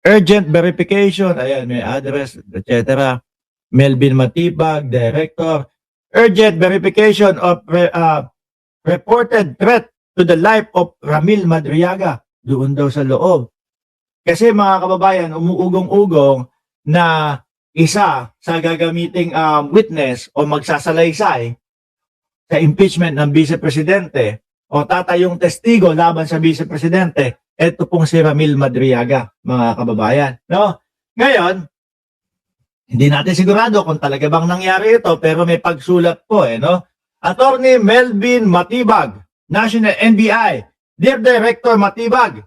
urgent verification, ayan, may address, etc. Melvin Matibag, Director, urgent verification of reported threat to the life of Ramil Madriaga. Doon daw sa loob. Kasi mga kababayan, umuugong-ugong na isa sa gagamiting witness o magsasalaysay sa impeachment ng Vice Presidente o tatayong testigo laban sa Vice Presidente, ito pong si Ramil Madriaga, mga kababayan. No? Ngayon, hindi natin sigurado kung talaga bang nangyari ito, pero may pagsulat po, no? Attorney Melvin Matibag, National NBI. Dear Director Matibag,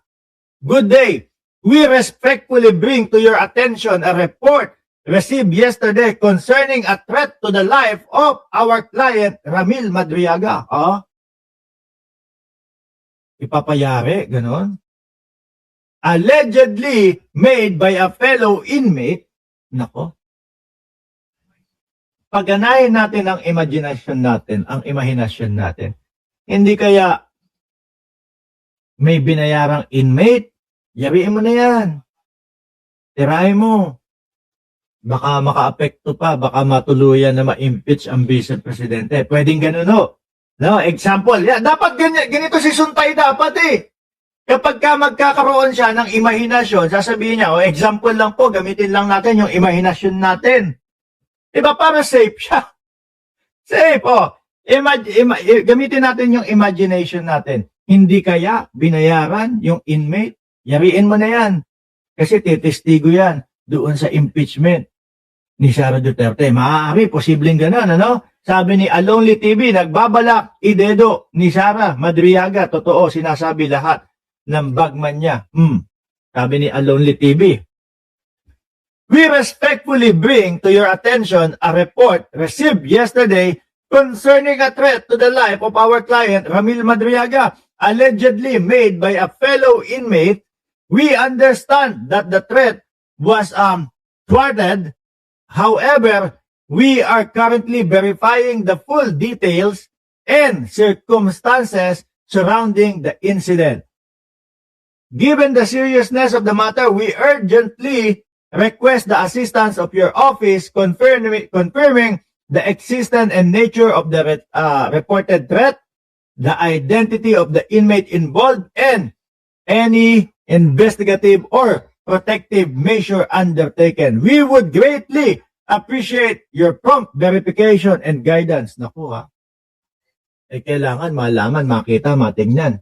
good day. We respectfully bring to your attention a report received yesterday concerning a threat to the life of our client, Ramil Madriaga. Ipapayari, ganon. Allegedly made by a fellow inmate. Nako. Paganahin natin ang imagination natin, ang imahinasyon natin. Hindi kaya may binayarang inmate, yariin mo na yan. Tirahin mo. Baka maka-apekto pa, baka matuluyan na ma-impeach ang Vice Presidente. Pwedeng ganun, no? No, example, dapat ganito si Suntay dapat Kapag ka magkakaroon siya ng imahinasyon, sasabihin niya, example lang po, gamitin lang natin yung imahinasyon natin. Diba, para safe siya. Safe, gamitin natin yung imagination natin. Hindi kaya binayaran yung inmate? Yariin mo na yan. Kasi titestigo yan doon sa impeachment ni Sara Duterte. Maaari, posibleng ganun, ano? Sabi ni Alonly TV, nagbabalak idedo ni Sara Madriaga. Totoo, sinasabi lahat ng bagman niya. Sabi ni Alonly TV. We respectfully bring to your attention a report received yesterday concerning a threat to the life of our client, Ramil Madriaga, allegedly made by a fellow inmate. We understand that the threat was thwarted. However, we are currently verifying the full details and circumstances surrounding the incident. Given the seriousness of the matter, we urgently request the assistance of your office confirming the existence and nature of the reported threat, the identity of the inmate involved, and any investigative or protective measure undertaken. We would greatly appreciate your prompt verification and guidance. Naku kailangan malaman, makita, matingnan